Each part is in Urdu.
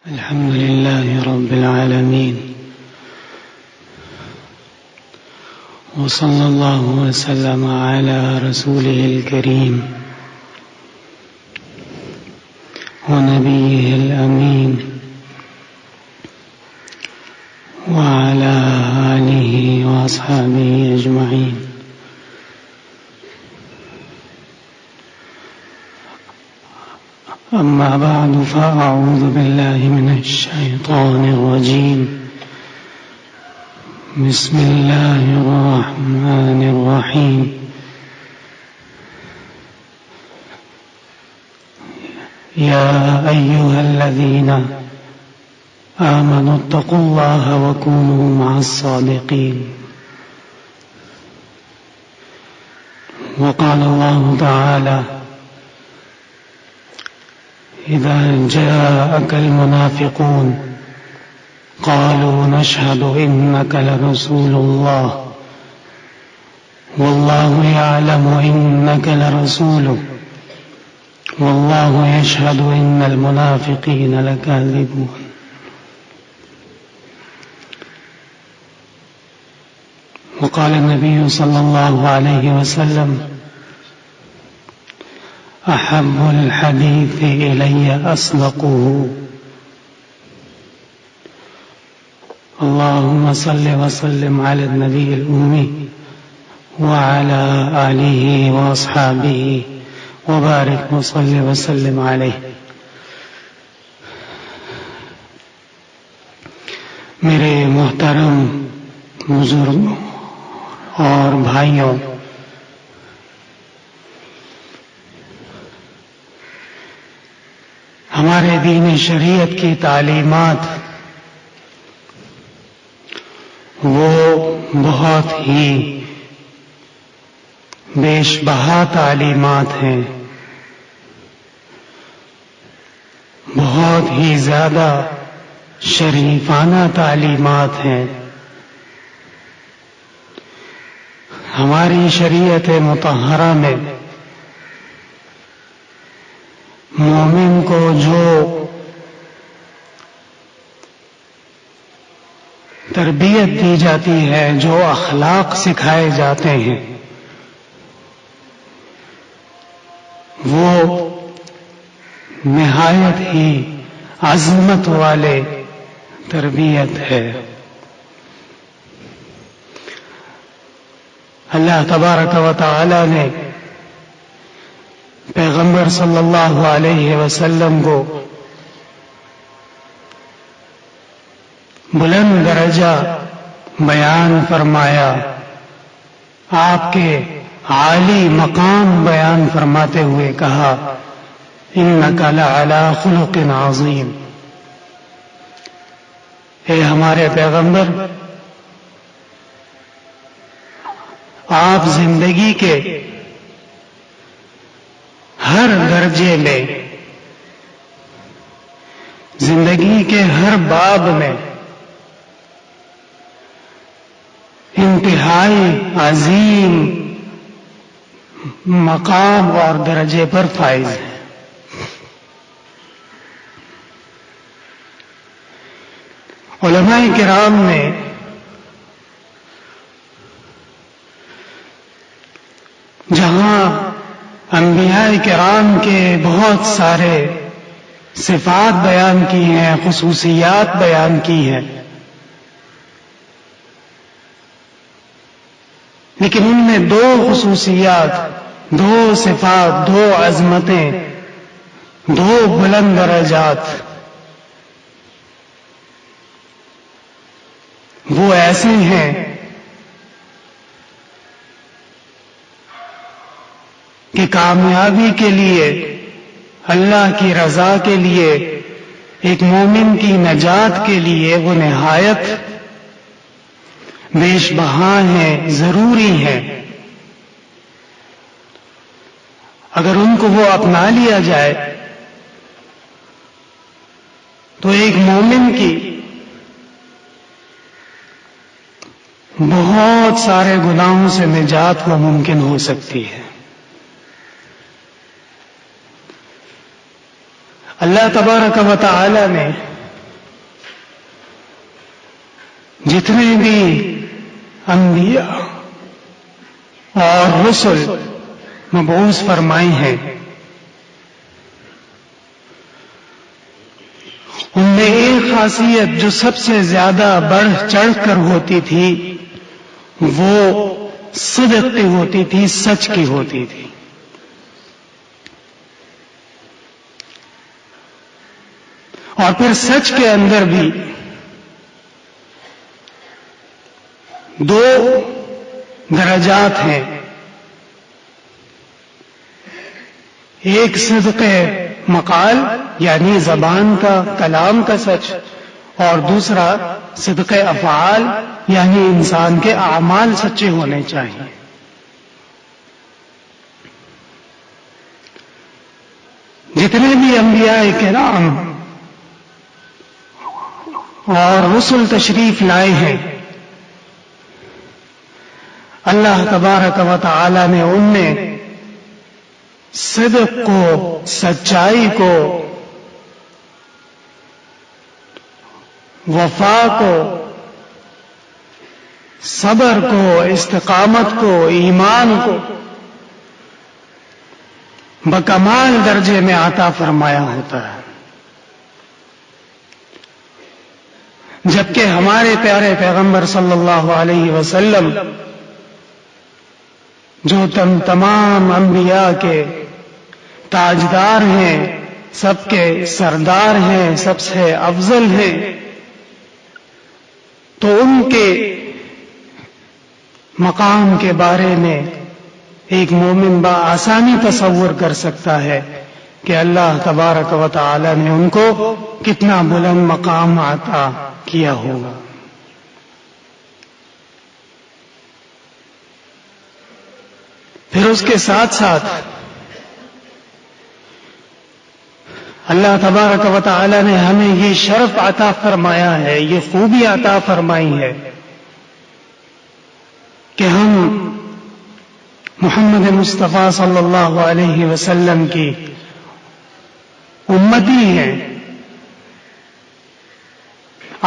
الحمد لله رب العالمين، وصلى الله وسلم على رسوله الكريم ونبيه الأمين وعلى آله وأصحابه أجمعين. أما بعد، فأعوذ بالله من الشيطان الرجيم. بسم الله الرحمن الرحيم. يا أيها الذين آمنوا اتقوا الله وكونوا مع الصادقين. وقال الله تعالى: إذا جاءك المنافقون قالوا نشهد إنك لرسول الله والله يعلم إنك لرسوله والله يشهد إن المنافقين لكاذبون. وقال النبي صلى الله عليه وسلم: أحب الحديث إلي أصدقه. اللهم صل وسلم على النبي الأمي وعلى آله وأصحابه وبارك وصل وسلم عليه. میرے محترم بزرگوں اور بھائیوں، ہمارے دین شریعت کی تعلیمات وہ بہت ہی بیش بہا تعلیمات ہیں، بہت ہی زیادہ شریفانہ تعلیمات ہیں. ہماری شریعت مطہرہ میں مومن کو جو تربیت دی جاتی ہے، جو اخلاق سکھائے جاتے ہیں، وہ نہایت ہی عظمت والے تربیت ہے. اللہ تبارک و تعالی نے پیغمبر صلی اللہ علیہ وسلم کو بلند درجہ بیان فرمایا، آپ کے عالی مقام بیان فرماتے ہوئے کہا: انک لعلی خلق عظیم. اے ہمارے پیغمبر، آپ زندگی کے ہر درجے میں، زندگی کے ہر باب میں انتہائی عظیم مقام اور درجے پر فائز ہیں. علماء کرام نے جہاں انبیاء کرام کے بہت سارے صفات بیان کی ہیں، خصوصیات بیان کی ہیں، لیکن ان میں دو خصوصیات، دو صفات، دو عظمتیں، دو بلند درجات وہ ایسے ہیں کہ کامیابی کے لیے، اللہ کی رضا کے لیے، ایک مومن کی نجات کے لیے وہ نہایت بیش بہا ہیں، ضروری ہیں. اگر ان کو وہ اپنا لیا جائے تو ایک مومن کی بہت سارے گناہوں سے نجات وہ ممکن ہو سکتی ہے. اللہ تبارک و تعالی نے جتنے بھی انبیاء اور رسل مبعوث فرمائے ہیں ان میں ایک خاصیت جو سب سے زیادہ بڑھ چڑھ کر ہوتی تھی وہ صدق کی ہوتی تھی، سچ کی ہوتی تھی. اور پھر سچ کے اندر بھی دو درجات ہیں. ایک صدق مقال یعنی زبان کا، کلام کا سچ، اور دوسرا صدق افعال یعنی انسان کے اعمال سچے ہونے چاہیے. جتنے بھی انبیاء کرام اور رسل تشریف لائے ہیں، اللہ تبارک و تعالی نے ان میں صدق کو، سچائی کو، وفا کو، صبر کو، استقامت کو، ایمان کو بکمال درجے میں عطا فرمایا ہوتا ہے. جبکہ ہمارے پیارے پیغمبر صلی اللہ علیہ وسلم جو تمام انبیاء کے تاجدار ہیں، سب کے سردار ہیں، سب سے افضل ہیں، تو ان کے مقام کے بارے میں ایک مومن بآسانی تصور کر سکتا ہے کہ اللہ تبارک و تعالی نے ان کو کتنا بلند مقام عطا کیا ہوگا. پھر اس کے ساتھ ساتھ اللہ تبارک و تعالی نے ہمیں یہ شرف عطا فرمایا ہے، یہ خوبی عطا فرمائی ہے کہ ہم محمد مصطفیٰ صلی اللہ علیہ وسلم کی امتی ہیں،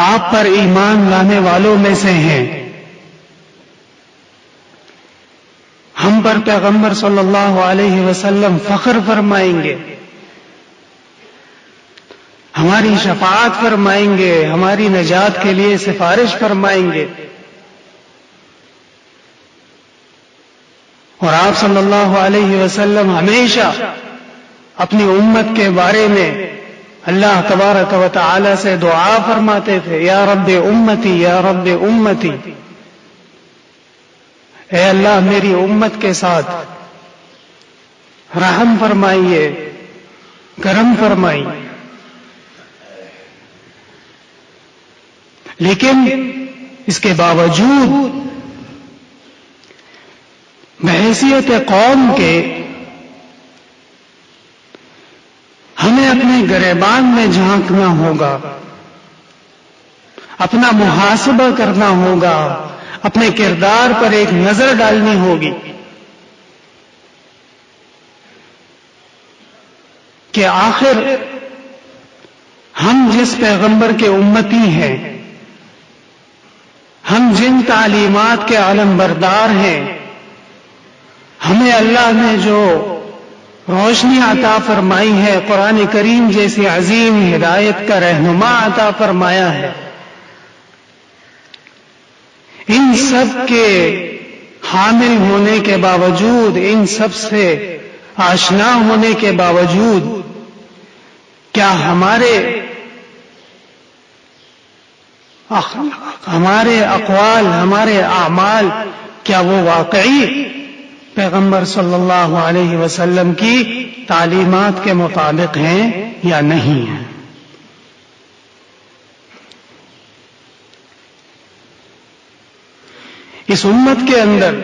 آپ پر ایمان لانے والوں میں سے ہیں. ہم پر پیغمبر صلی اللہ علیہ وسلم فخر فرمائیں گے، ہماری شفاعت فرمائیں گے، ہماری نجات کے لیے سفارش فرمائیں گے. اور آپ صلی اللہ علیہ وسلم ہمیشہ اپنی امت کے بارے میں اللہ تبارک و تعالی سے دعا فرماتے تھے، یا رب امتی، یا رب امتی، اے اللہ میری امت کے ساتھ رحم فرمائیے، کرم فرمائیے. لیکن اس کے باوجود بحیثیت قوم کے ہمیں اپنے گریبان میں جھانکنا ہوگا، اپنا محاسبہ کرنا ہوگا، اپنے کردار پر ایک نظر ڈالنی ہوگی کہ آخر ہم جس پیغمبر کے امتی ہیں، ہم جن تعلیمات کے علمبردار ہیں، ہمیں اللہ نے جو روشنی عطا فرمائی ہے، قرآن کریم جیسی عظیم ہدایت کا رہنما عطا فرمایا ہے، ان سب کے حامل ہونے کے باوجود، ان سب سے آشنا ہونے کے باوجود کیا ہمارے اقوال، ہمارے اعمال، کیا وہ واقعی پیغمبر صلی اللہ علیہ وسلم کی تعلیمات کے مطابق ہیں یا نہیں ہیں؟ اس امت کے اندر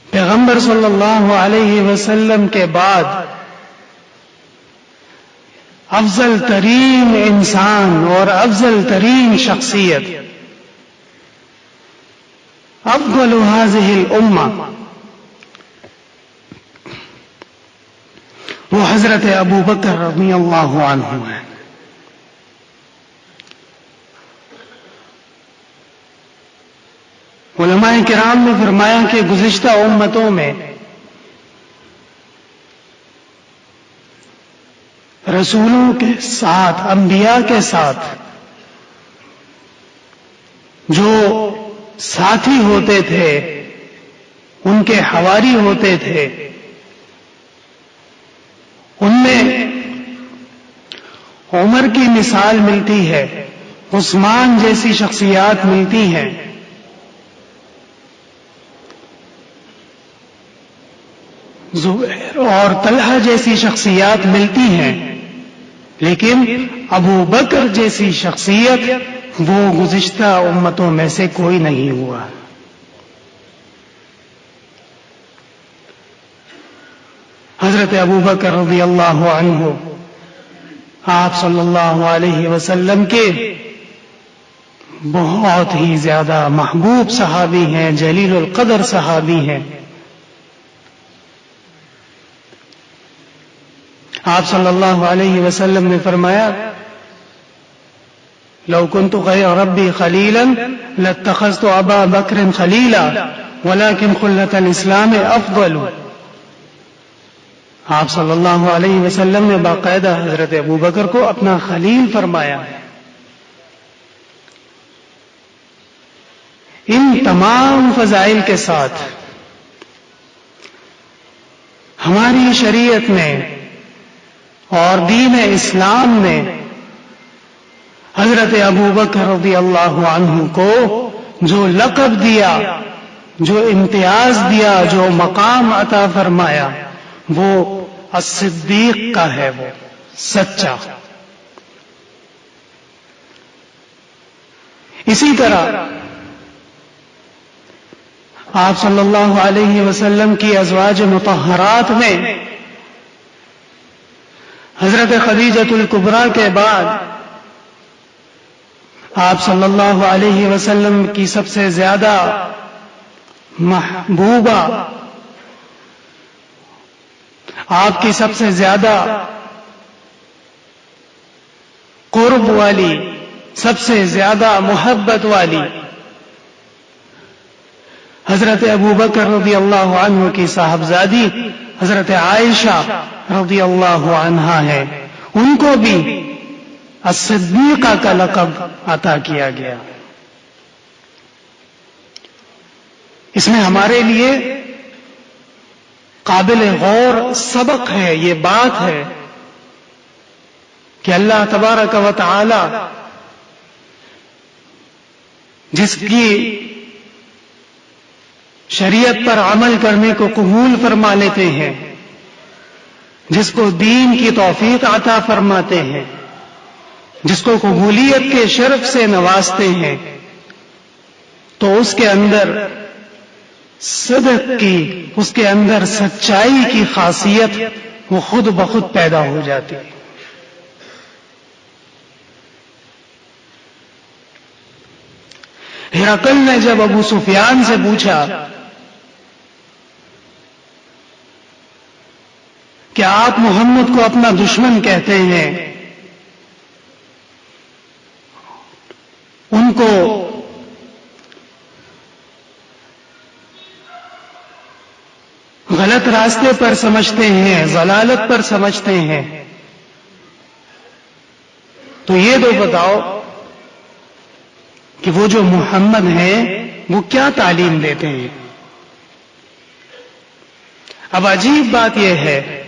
پیغمبر صلی اللہ علیہ وسلم کے بعد افضل ترین انسان اور افضل ترین شخصیت، افضل هذه الامہ، وہ حضرت ابو بکر رضی اللہ عنہ ہے. علماء کرام نے فرمایا کہ گزشتہ امتوں میں رسولوں کے ساتھ، انبیاء کے ساتھ جو ساتھی ہوتے تھے، ان کے حواری ہوتے تھے، ان میں عمر کی مثال ملتی ہے، عثمان جیسی شخصیات ملتی ہیں، زبیر اور طلحہ جیسی شخصیات ملتی ہیں، لیکن ابو بکر جیسی شخصیت وہ گزشتہ امتوں میں سے کوئی نہیں ہوا۔ حضرت ابو بکر رضی اللہ عنہ آپ صلی اللہ علیہ وسلم کے بہت ہی زیادہ محبوب صحابی ہیں، جلیل القدر صحابی ہیں۔ آپ صلی اللہ علیہ وسلم نے فرمایا لو كنت غير ربي خليلا لاتخذت ابا بکر خلیلا ولكن خلة الاسلام افضل۔ آپ صلی اللہ علیہ وسلم نے باقاعدہ حضرت ابو بکر کو اپنا خلیل فرمایا۔ ان تمام فضائل کے ساتھ ہماری شریعت میں اور دین اسلام نے حضرت ابو بکر رضی اللہ عنہ کو جو لقب دیا، جو امتیاز دیا، جو مقام عطا فرمایا، وہ الصدیق کا ہے، وہ سچا۔ اسی طرح آپ صلی اللہ علیہ وسلم کی ازواج مطہرات میں حضرت خدیجہ الکبریٰ کے بعد آپ صلی اللہ علیہ وسلم کی سب سے زیادہ محبوبہ، آپ کی سب سے زیادہ قرب والی، سب سے زیادہ محبت والی حضرت ابو بکر رضی اللہ عنہ کی صاحبزادی حضرت عائشہ رضی اللہ عنہا ہے، ان کو بھی الصدیقہ کا لقب عطا کیا گیا۔ اس میں ہمارے لیے قابل غور سبق ہے، یہ بات ہے کہ اللہ تبارک و تعالی جس کی شریعت پر عمل کرنے کو قبول فرما لیتے ہیں، جس کو دین کی توفیق عطا فرماتے ہیں، جس کو قبولیت کے شرف سے نوازتے ہیں، تو اس کے اندر صدق کی، اس کے اندر سچائی کی خاصیت وہ خود بخود پیدا ہو جاتی ہے۔ ہرقل نے جب ابو سفیان سے پوچھا کہ آپ محمد کو اپنا دشمن کہتے ہیں، ان کو غلط راستے پر سمجھتے ہیں، ضلالت پر سمجھتے ہیں، تو یہ تو بتاؤ کہ وہ جو محمد ہیں وہ کیا تعلیم دیتے ہیں؟ اب عجیب بات یہ ہے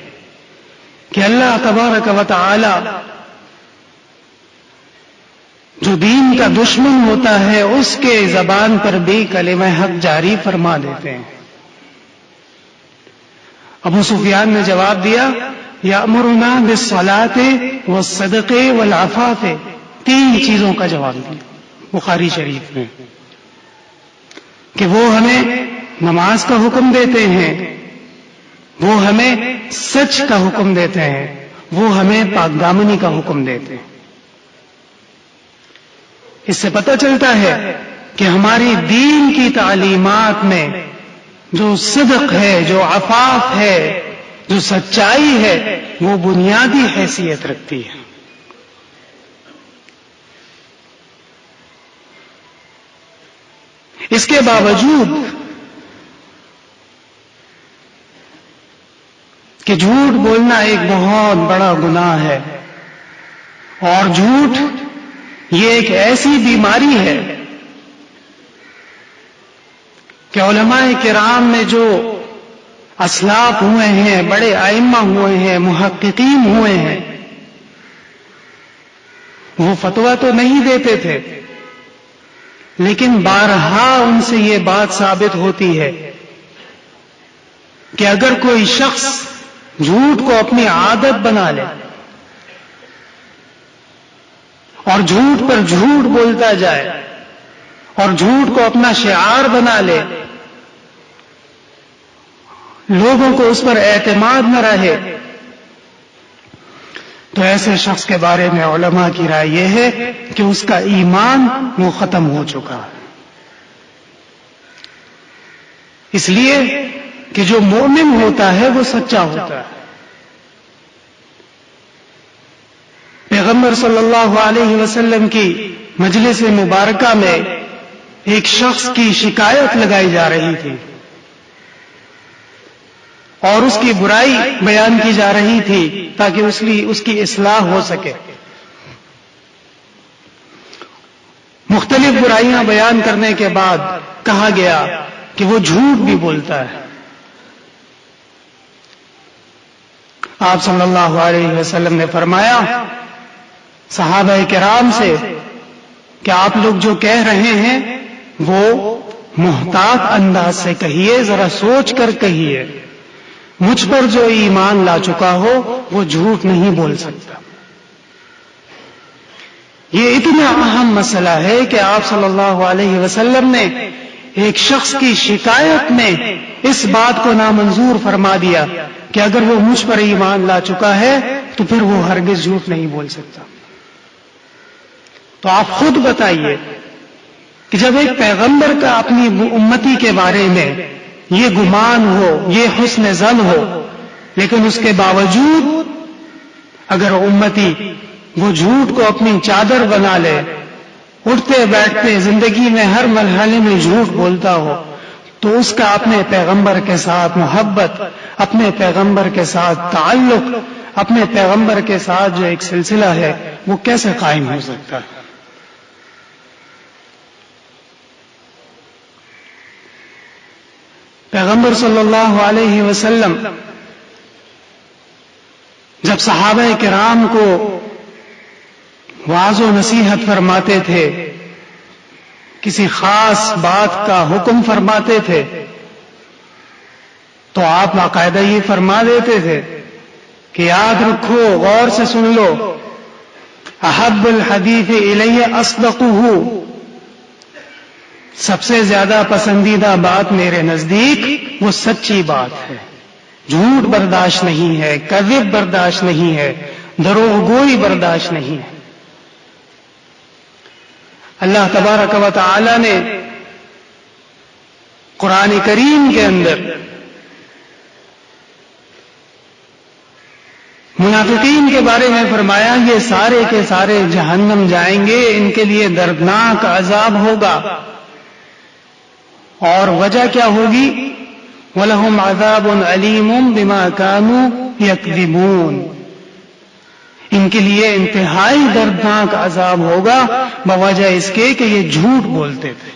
کہ اللہ تبارک و تعالی جو دین کا دشمن ہوتا ہے اس کے زبان پر بھی کلمہ حق جاری فرما دیتے ہیں۔ ابو سفیان نے جواب دیا یأمرنا بالصلاة والصدق والعفاف، 3 چیزوں کا جواب دیا بخاری شریف میں، کہ وہ ہمیں نماز کا حکم دیتے ہیں، وہ ہمیں سچ کا حکم دیتے ہیں، وہ ہمیں پاک دامنی کا حکم دیتے ہیں۔ اس سے پتہ چلتا ہے کہ ہماری دین کی تعلیمات میں جو صدق ہے، جو عفاف ہے، جو سچائی ہے، وہ بنیادی حیثیت رکھتی ہے۔ اس کے باوجود کہ جھوٹ بولنا ایک بہت بڑا گناہ ہے، اور جھوٹ یہ ایک ایسی بیماری ہے کہ علماء کرام میں جو اسلاف ہوئے ہیں، بڑے ائمہ ہوئے ہیں، محققین ہوئے ہیں، وہ فتویٰ تو نہیں دیتے تھے، لیکن بارہا ان سے یہ بات ثابت ہوتی ہے کہ اگر کوئی شخص جھوٹ کو اپنی عادت بنا لے اور جھوٹ پر جھوٹ بولتا جائے اور جھوٹ کو اپنا شعار بنا لے، لوگوں کو اس پر اعتماد نہ رہے، تو ایسے شخص کے بارے میں علماء کی رائے یہ ہے کہ اس کا ایمان وہ ختم ہو چکا ہے۔ اس لیے کہ جو مومن ہوتا ہے وہ سچا ہوتا ہے۔ پیغمبر صلی اللہ علیہ وسلم کی مجلس مبارکہ میں ایک شخص کی شکایت لگائی جا رہی تھی اور اس کی برائی بیان کی جا رہی تھی تاکہ اس کی اصلاح ہو سکے۔ مختلف برائیاں بیان کرنے کے بعد کہا گیا کہ وہ جھوٹ بھی بولتا ہے۔ آپ صلی اللہ علیہ وسلم نے فرمایا صحابہ کرام سے کہ آپ لوگ جو کہہ رہے ہیں وہ محتاط انداز سے کہیے، ذرا سوچ کر کہیے، مجھ پر جو ایمان لا چکا ہو وہ جھوٹ نہیں بول سکتا۔ یہ اتنا اہم مسئلہ ہے کہ آپ صلی اللہ علیہ وسلم نے ایک شخص کی شکایت میں اس بات کو نامنظور فرما دیا کہ اگر وہ مجھ پر ایمان لا چکا ہے تو پھر وہ ہرگز جھوٹ نہیں بول سکتا۔ تو آپ خود بتائیے کہ جب ایک پیغمبر کا اپنی امتی کے بارے میں یہ گمان ہو، یہ حسن ظن ہو، لیکن اس کے باوجود اگر امتی وہ جھوٹ کو اپنی چادر بنا لے، اٹھتے بیٹھتے زندگی میں ہر مرحلے میں جھوٹ بولتا ہو، تو اس کا اپنے پیغمبر کے ساتھ محبت، اپنے پیغمبر کے ساتھ تعلق، اپنے پیغمبر کے ساتھ جو ایک سلسلہ ہے وہ کیسے قائم ہو سکتا ہے؟ پیغمبر صلی اللہ علیہ وسلم جب صحابہ کرام کو وعظ و نصیحت فرماتے تھے، کسی خاص بات کا حکم فرماتے تھے، تو آپ باقاعدہ یہ فرما دیتے تھے کہ یاد رکھو، غور سے سن لو، احب الحدیث الی اصدقہ، سب سے زیادہ پسندیدہ بات میرے نزدیک وہ سچی بات ہے، جھوٹ برداشت نہیں ہے، کذب برداشت نہیں ہے، دروغ گوئی برداشت نہیں ہے۔ اللہ تبارک و تعالی نے قرآن کریم کے اندر منافقین کے بارے میں فرمایا یہ سارے کے سارے جہنم جائیں گے، ان کے لیے دردناک عذاب ہوگا، اور وجہ کیا ہوگی؟ وَلَهُمْ عَذَابٌ عَلِيمٌ بِمَا كَانُوا يَكْذِبُونَ، ان کے لیے انتہائی دردناک عذاب ہوگا بوجہ اس کے کہ یہ جھوٹ بولتے تھے۔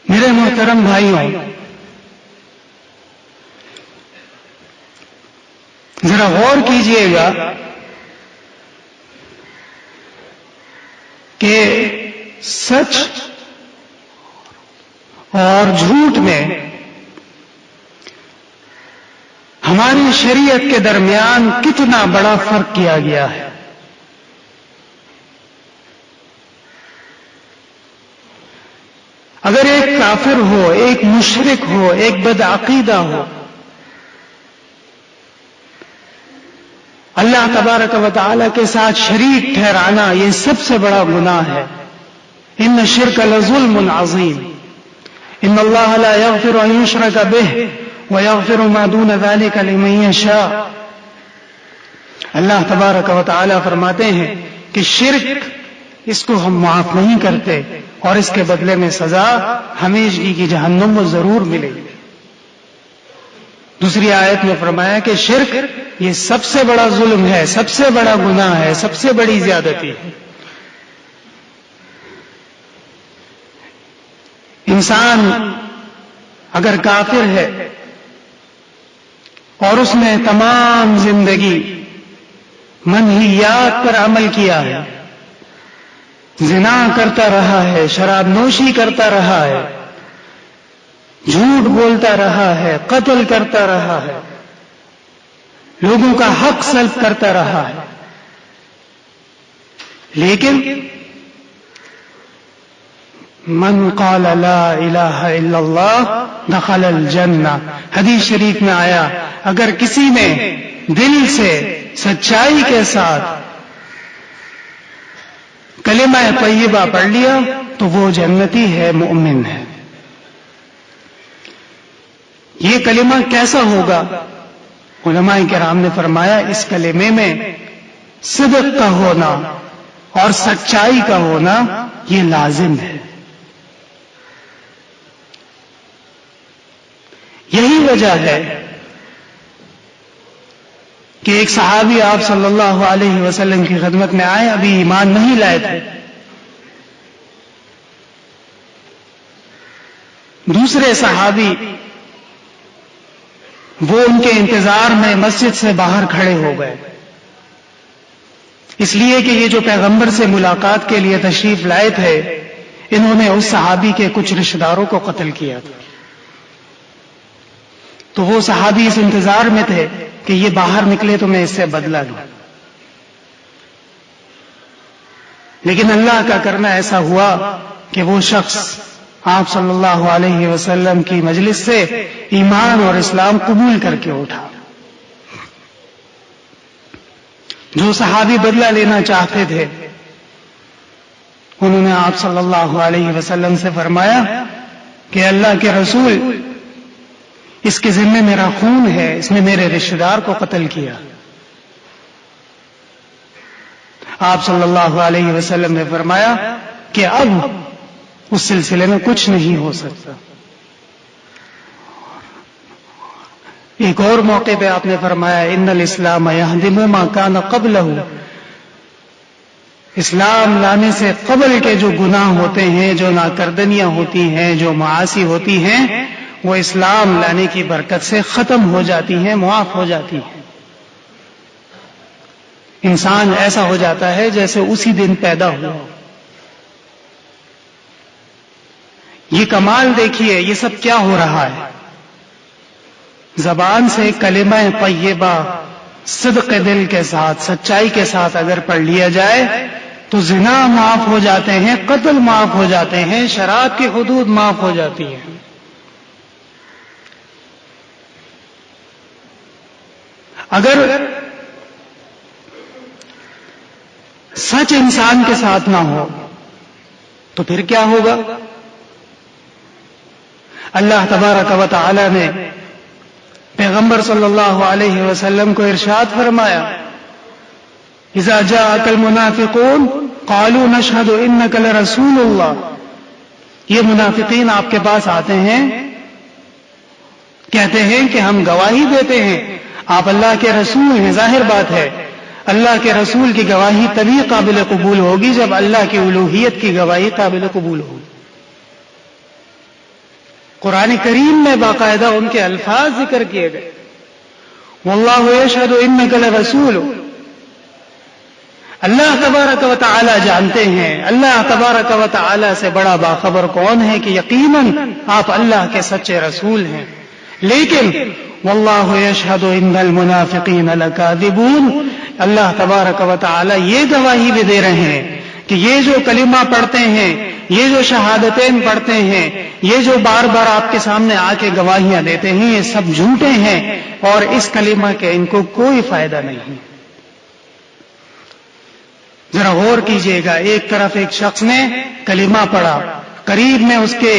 میرے محترم بھائیوں، ذرا غور کیجئے گا کہ سچ اور جھوٹ میں ہماری شریعت کے درمیان کتنا بڑا فرق کیا گیا ہے۔ اگر ایک کافر ہو، ایک مشرک ہو، ایک بدعقیدہ ہو، اللہ تبارک و تعالی کے ساتھ شریک ٹھہرانا یہ سب سے بڑا گناہ ہے۔ ان الشرک لظلم عظیم، ان اللہ لا یغفر ان یشرک بہ ویغفر ما دون ذلک لمن یشاء۔ اللہ تبارک و تعالی فرماتے ہیں کہ شرک اس کو ہم معاف نہیں کرتے اور اس کے بدلے میں سزا ہمیشگی کی جہنم کو ضرور ملے گی۔ دوسری آیت میں فرمایا کہ شرک یہ سب سے بڑا ظلم ہے، سب سے بڑا گناہ ہے، سب سے بڑی زیادتی ہے۔ انسان اگر کافر ہے اور اس نے تمام زندگی منہیات پر عمل کیا ہے، زنا کرتا رہا ہے، شراب نوشی کرتا رہا ہے، جھوٹ بولتا رہا ہے، قتل کرتا رہا ہے، لوگوں کا حق سلب کرتا رہا ہے، لیکن من قال لا الہ الا اللہ دخل الجنہ، حدیث شریف میں آیا اگر کسی نے دل سے سچائی کے ساتھ کلمہ طیبہ پڑھ لیا تو وہ جنتی ہے، مومن ہے۔ یہ کلمہ کیسا ہوگا؟ علماء کرام نے فرمایا اس کلمے میں صدق کا ہونا اور سچائی کا ہونا یہ لازم ہے۔ یہی وجہ ہے کہ ایک صحابی آپ صلی اللہ علیہ وسلم کی خدمت میں آئے، ابھی ایمان نہیں لائے تھے۔ دوسرے صحابی وہ ان کے انتظار میں مسجد سے باہر کھڑے ہو گئے، اس لیے کہ یہ جو پیغمبر سے ملاقات کے لیے تشریف لائے تھے انہوں نے اس صحابی کے کچھ رشتہ داروں کو قتل کیا تھا۔ تو وہ صحابی اس انتظار میں تھے کہ یہ باہر نکلے تو میں اس سے بدلہ لوں، لیکن اللہ کا کرنا ایسا ہوا کہ وہ شخص آپ صلی اللہ علیہ وسلم کی مجلس سے ایمان اور اسلام قبول کر کے اٹھا۔ جو صحابی بدلہ لینا چاہتے تھے انہوں نے آپ صلی اللہ علیہ وسلم سے فرمایا کہ اللہ کے رسول، اس کے ذمے میرا خون ہے، اس نے میرے رشتہ دار کو قتل کیا۔ آپ صلی اللہ علیہ وسلم نے فرمایا کہ اب اس سلسلے میں کچھ نہیں ہو سکتا۔ ایک اور موقع پہ آپ نے فرمایا ان الاسلام یہدم ما کان قبلہ، اسلام لانے سے قبل کے جو گناہ ہوتے ہیں، جو ناکردنیاں ہوتی ہیں، جو معاصی ہوتی ہیں، وہ اسلام لانے کی برکت سے ختم ہو جاتی ہیں، معاف ہو جاتی ہیں۔ انسان ایسا ہو جاتا ہے جیسے اسی دن پیدا ہوا۔ یہ کمال دیکھیے، یہ سب کیا ہو رہا ہے؟ زبان سے کلمہ طیبہ صدق دل کے ساتھ، سچائی کے ساتھ اگر پڑھ لیا جائے تو زنا معاف ہو جاتے ہیں، قتل معاف ہو جاتے ہیں، شراب کی حدود معاف ہو جاتی ہیں۔ اگر سچ انسان کے ساتھ نہ ہو تو پھر کیا ہوگا؟ اللہ تبارک و تعالی نے پیغمبر صلی اللہ علیہ وسلم کو ارشاد فرمایا اذا جاءك المنافقون قالوا نشهد انك لرسول اللہ، یہ منافقین آپ کے پاس آتے ہیں، کہتے ہیں کہ ہم گواہی دیتے ہیں آپ اللہ کے رسول ہیں۔ ظاہر بات ہے اللہ کے رسول کی گواہی تبھی قابل قبول ہوگی جب اللہ کی الوہیت کی گواہی قابل قبول ہوگی۔ قرآن کریم میں باقاعدہ ان کے الفاظ ذکر کیے گئے، واللہ یشہد انک لرسول، اللہ تبارک و تعالی جانتے ہیں، اللہ تبارک و تعالی سے بڑا باخبر کون ہے کہ یقیناً آپ اللہ کے سچے رسول ہیں۔ لیکن واللہ یشہد ان المنافقین لکاذبون، اللہ تبارک و تعالی یہ گواہی بھی دے رہے ہیں کہ یہ جو کلمہ پڑھتے ہیں، یہ جو شہادتین پڑھتے ہیں، یہ جو بار بار آپ کے سامنے آ کے گواہیاں دیتے ہیں، یہ سب جھوٹے ہیں اور اس کلمہ کے ان کو کوئی فائدہ نہیں۔ ذرا غور کیجئے گا، ایک طرف ایک شخص نے کلمہ پڑھا، قریب میں اس کے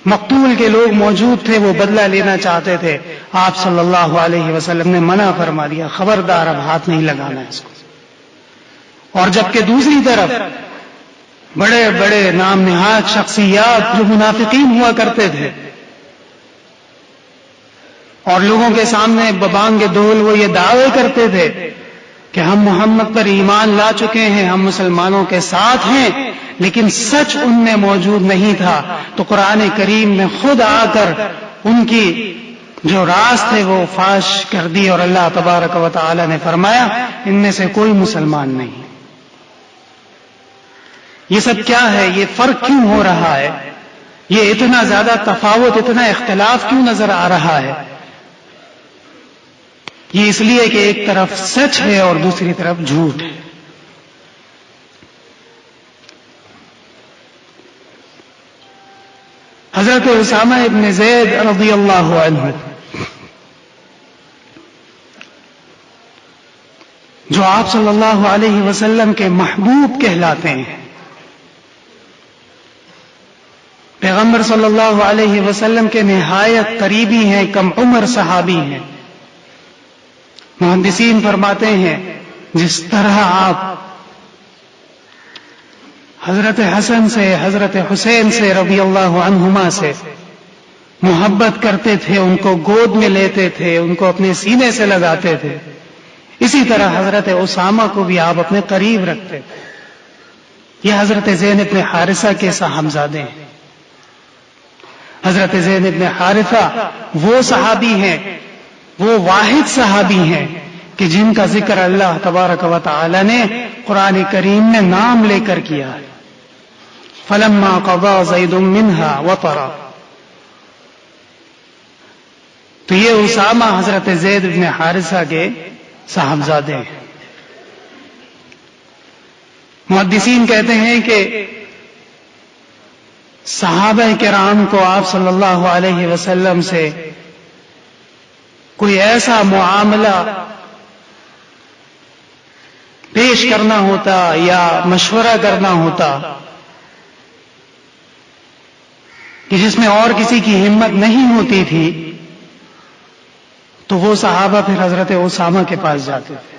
مقتول کے لوگ موجود تھے، وہ بدلہ لینا چاہتے تھے، آپ صلی اللہ علیہ وسلم نے منع فرما دیا، خبردار اب ہاتھ نہیں لگانا اس کو۔ اور جبکہ دوسری طرف بڑے بڑے نام نہاد شخصیات جو منافقین ہوا کرتے تھے اور لوگوں کے سامنے ببانگ دول وہ یہ دعوے کرتے تھے کہ ہم محمد پر ایمان لا چکے ہیں، ہم مسلمانوں کے ساتھ ہیں، لیکن سچ ان میں موجود نہیں تھا، تو قرآن کریم نے خود آ کر ان کی جو راز تھے وہ فاش کر دی، اور اللہ تبارک و تعالی نے فرمایا ان میں سے کوئی مسلمان نہیں۔ یہ سب کیا ہے؟ یہ فرق کیوں ہو رہا ہے؟ یہ اتنا زیادہ تفاوت، اتنا اختلاف کیوں نظر آ رہا ہے؟ یہ اس لیے کہ ایک طرف سچ ہے اور دوسری طرف جھوٹ ہے۔ حضرت اسامہ ابن زید رضی اللہ عنہ جو آپ صلی اللہ علیہ وسلم کے محبوب کہلاتے ہیں، پیغمبر صلی اللہ علیہ وسلم کے نہایت قریبی ہیں، کم عمر صحابی ہیں۔ محدثین فرماتے ہیں جس طرح آپ حضرت حسن سے، حضرت حسین سے رضی اللہ عنہما سے محبت کرتے تھے، ان کو گود میں لیتے تھے، ان کو اپنے سینے سے لگاتے تھے، اسی طرح حضرت اسامہ کو بھی آپ اپنے قریب رکھتے تھے۔ یہ حضرت زید بن حارثہ کے صاحبزادے ہیں۔ حضرت زید بن حارثہ وہ صحابی ہیں، وہ واحد صحابی ہیں کہ جن کا ذکر اللہ تبارک و تعالی نے قرآن کریم میں نام لے کر کیا ہے۔ فلما قضى زید منها وطرا، تو یہ اسامہ حضرت زید بن حارثہ کے صاحبزادے ہیں۔ محدثین کہتے ہیں کہ صحابہ کرام کو آپ صلی اللہ علیہ وسلم سے کوئی ایسا معاملہ پیش کرنا ہوتا یا مشورہ کرنا ہوتا کہ جس میں اور کسی کی ہمت نہیں ہوتی تھی، تو وہ صحابہ پھر حضرت اسامہ کے پاس جاتے تھے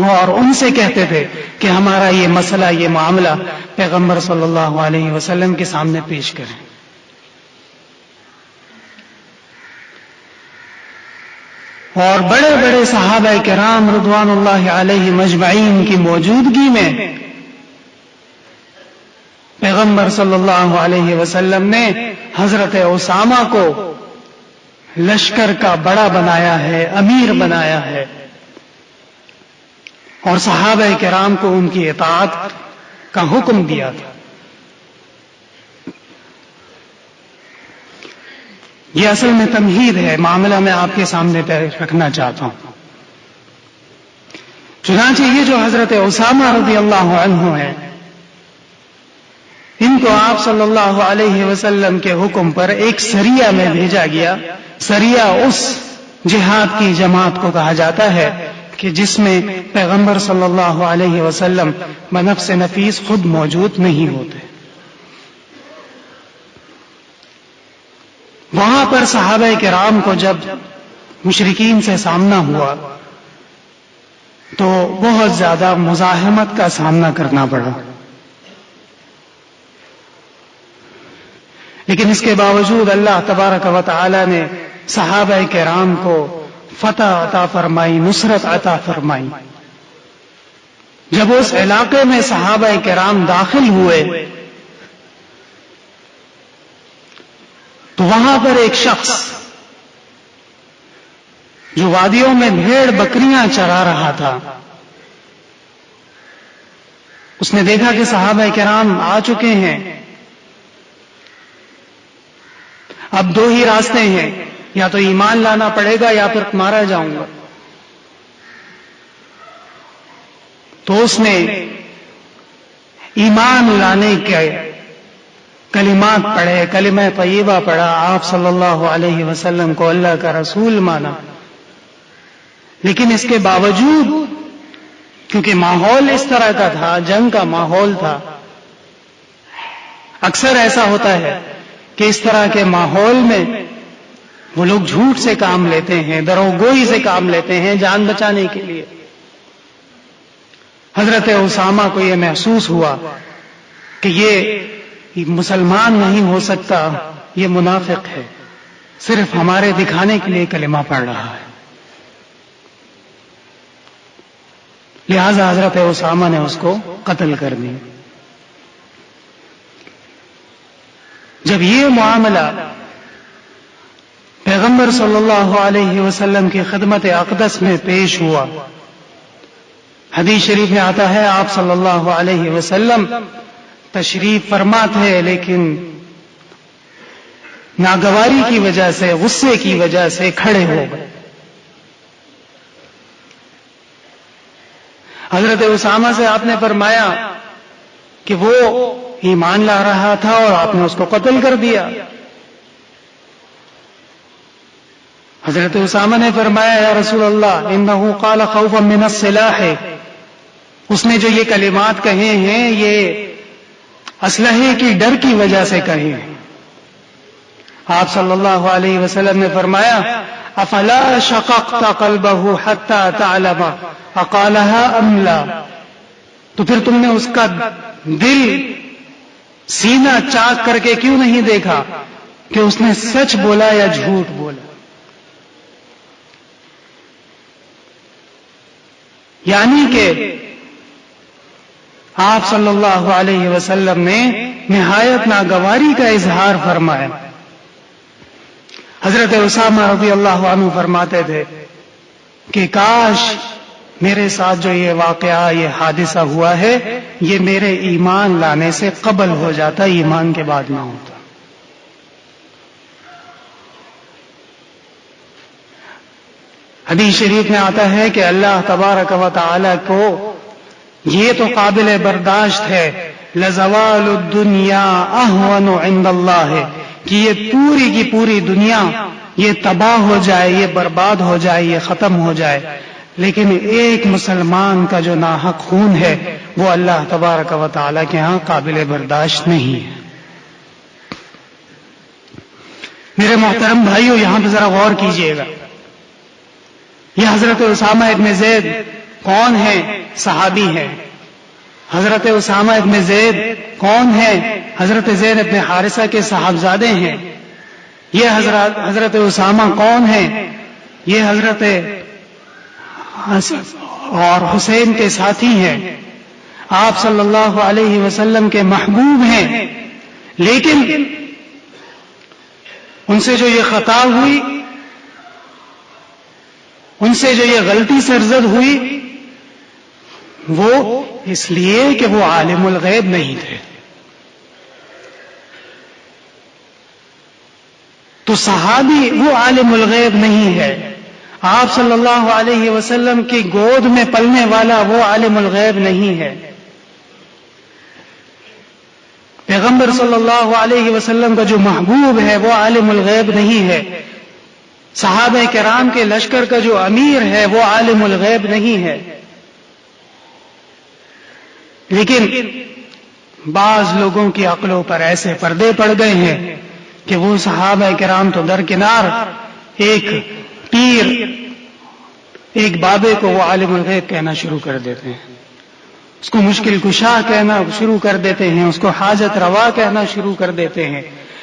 اور ان سے کہتے تھے کہ ہمارا یہ مسئلہ، یہ معاملہ پیغمبر صلی اللہ علیہ وسلم کے سامنے پیش کریں۔ اور بڑے بڑے صحابہ کرام رضوان اللہ علیہ مجمعین کی موجودگی میں پیغمبر صلی اللہ علیہ وسلم نے حضرت اسامہ کو لشکر کا بڑا بنایا ہے، امیر بنایا ہے، اور صحابہ کرام کو ان کی اطاعت کا حکم دیا تھا۔ یہ اصل میں تمہید ہے، معاملہ میں آپ کے سامنے رکھنا چاہتا ہوں۔ چنانچہ یہ جو حضرت اسامہ رضی اللہ عنہ ہیں، ان کو آپ صلی اللہ علیہ وسلم کے حکم پر ایک سریہ میں بھیجا گیا۔ سریہ اس جہاد کی جماعت کو کہا جاتا ہے کہ جس میں پیغمبر صلی اللہ علیہ وسلم بنفس نفیس خود موجود نہیں ہوتے۔ وہاں پر صحابہ کرام کو جب مشرکین سے سامنا ہوا تو بہت زیادہ مزاحمت کا سامنا کرنا پڑا، لیکن اس کے باوجود اللہ تبارک و تعالی نے صحابہ کرام کو فتح عطا فرمائی، نصرت عطا فرمائی۔ جب اس علاقے میں صحابہ کرام داخل ہوئے تو وہاں پر ایک شخص جو وادیوں میں بھیڑ بکریاں چرا رہا تھا، اس نے دیکھا کہ صحابہ کرام آ چکے ہیں، اب دو ہی راستے ہیں، یا تو ایمان لانا پڑے گا یا پھر مارا جاؤں گا۔ تو اس نے ایمان لانے کے کلمات پڑھے، کلمہ طیبہ پڑھا، آپ صلی اللہ علیہ وسلم کو اللہ کا رسول مانا، لیکن اس کے باوجود کیونکہ ماحول اس طرح کا تھا، جنگ کا ماحول تھا، اکثر ایسا ہوتا ہے کہ اس طرح کے ماحول میں وہ لوگ جھوٹ سے کام لیتے ہیں، دروغگوئی سے کام لیتے ہیں جان بچانے کے لیے۔ حضرت اسامہ کو یہ محسوس ہوا کہ یہ مسلمان نہیں ہو سکتا، یہ منافق ہے، صرف ہمارے دکھانے کے لیے کلمہ پڑھ رہا ہے. لہذا حضرت اسامہ نے اس کو قتل کر دیا. جب یہ معاملہ پیغمبر صلی اللہ علیہ وسلم کی خدمت اقدس میں پیش ہوا، حدیث شریف میں آتا ہے آپ صلی اللہ علیہ وسلم تشریف فرما تھے، لیکن ناگواری کی وجہ سے، غصے کی وجہ سے کھڑے ہو گئے. حضرت اسامہ سے آپ نے فرمایا کہ وہ ایمان لا رہا تھا اور آپ نے اس کو قتل کر دیا. حضرت اسامہ نے فرمایا یا رسول اللہ انہو قال خوفا من السلاح، اس نے جو یہ کلمات کہے ہیں یہ اسلحے کی ڈر کی وجہ سے کہے ہیں. آپ صلی اللہ علیہ وسلم نے فرمایا افلا شققت قلبه حتى تعلم اقالها ام لا، تو پھر تم نے اس کا دل سینہ چاک کر کے کیوں نہیں دیکھا کہ اس نے سچ بولا یا جھوٹ بولا. یعنی کہ آپ صلی اللہ علیہ وسلم نے نہایت ناگواری کا اظہار فرمایا. حضرت اسامہ رضی اللہ عنہ فرماتے تھے کہ کاش میرے ساتھ جو یہ واقعہ، یہ حادثہ ہوا ہے، یہ میرے ایمان لانے سے قبل ہو جاتا، ایمان کے بعد نہ ہوتا. حدیث شریف میں آتا ہے کہ اللہ تبارک و تعالی کو یہ تو قابل برداشت ہے، لزوال الدنیا اہون عند اللہ، کہ یہ پوری کی پوری دنیا یہ تباہ ہو جائے، یہ برباد ہو جائے، یہ ختم ہو جائے، لیکن ایک مسلمان کا جو ناحق خون ہے وہ اللہ تبارک و تعالی کے ہاں قابل برداشت نہیں ہے. میرے محترم بھائیو، یہاں پہ ذرا غور کیجئے گا. یہ حضرت اسامہ ابن زید کون ہیں؟ صحابی ہیں. حضرت اسامہ ابن زید کون ہیں؟ حضرت زید ابن حارثہ کے صاحبزادے ہیں. یہ حضرت اسامہ کون ہیں؟ یہ حضرت اور حسین کے ساتھی ہیں، آپ صلی اللہ علیہ وسلم کے محبوب ہیں. لیکن ان سے جو یہ خطا ہوئی، ان سے جو یہ غلطی سرزد ہوئی، وہ اس لیے کہ وہ عالم الغیب نہیں تھے. تو صحابی وہ عالم الغیب نہیں ہے. آپ صلی اللہ علیہ وسلم کی گود میں پلنے والا وہ عالم الغیب نہیں ہے. پیغمبر صلی اللہ علیہ وسلم کا جو محبوب ہے وہ عالم الغیب نہیں ہے. صحابہ کرام کے لشکر کا جو امیر ہے وہ عالم الغیب نہیں ہے. لیکن بعض لوگوں کی عقلوں پر ایسے پردے پڑ گئے ہیں کہ وہ صحابہ کرام تو درکنار، ایک پیر، ایک بابے کو وہ عالم الغیب کہنا شروع کر دیتے ہیں، اس کو مشکل کشا کہنا شروع کر دیتے ہیں، اس کو حاجت روا کہنا شروع کر دیتے ہیں.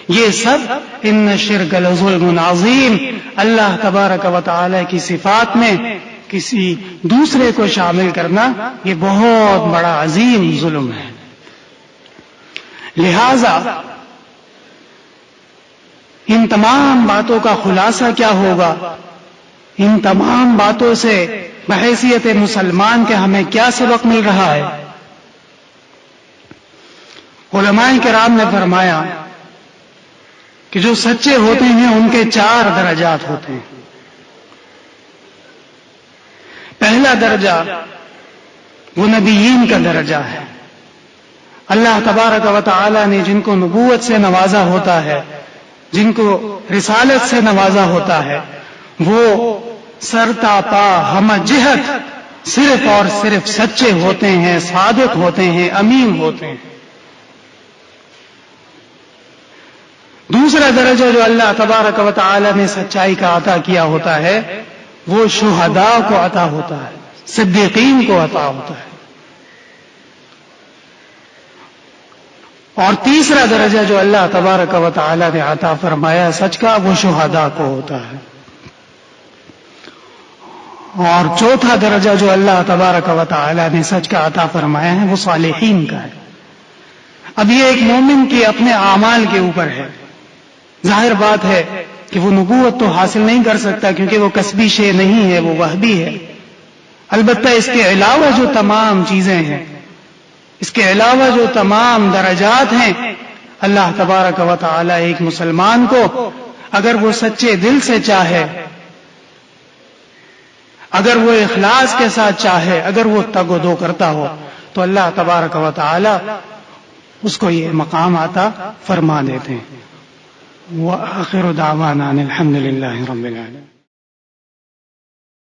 یہ سب ان الشرک لظلم عظیم، اللہ تبارک و تعالی کی صفات میں کسی دوسرے کو شامل کرنا یہ بہت بڑا عظیم ظلم ہے. لہذا ان تمام باتوں کا خلاصہ کیا ہوگا؟ ان تمام باتوں سے بحیثیت مسلمان کے ہمیں کیا سبق مل رہا ہے؟ علماء کرام نے فرمایا کہ جو سچے ہوتے ہیں ان کے 4 درجات ہوتے ہیں. پہلا درجہ وہ نبیین کا درجہ ہے. اللہ تبارک و تعالی نے جن کو نبوت سے نوازا ہوتا ہے، جن کو رسالت سے نوازا ہوتا ہے، وہ سرتا پا ہم جہت صرف اور صرف سچے ہوتے ہیں، صادق ہوتے ہیں، امین ہوتے ہیں. دوسرا درجہ جو اللہ تبارک و تعالی نے سچائی کا عطا کیا ہوتا ہے وہ شہداء کو عطا ہوتا ہے، صدیقین کو عطا ہوتا ہے. اور تیسرا درجہ جو اللہ تبارک و تعالی نے عطا فرمایا سچ کا، وہ شہداء کو ہوتا ہے. اور چوتھا درجہ جو اللہ تبارک و تعالی نے سچ کا عطا فرمایا ہے وہ صالحین کا ہے. اب یہ ایک مومن کے اپنے اعمال کے اوپر ہے. ظاہر بات ہے کہ وہ نبوت تو حاصل نہیں کر سکتا کیونکہ وہ کسبی شے نہیں ہے، وہ وہبی ہے. البتہ اس کے علاوہ جو تمام چیزیں ہیں، اس کے علاوہ جو تمام درجات ہیں، اللہ تبارک و تعالی ایک مسلمان کو اگر وہ سچے دل سے چاہے، اگر وہ اخلاص کے ساتھ چاہے، اگر وہ تگ و دو کرتا ہو، تو اللہ تبارک و تعالی اس کو یہ مقام عطا فرما دیتے ہیں. وآخر دعوانا الحمد للہ رب العالمین.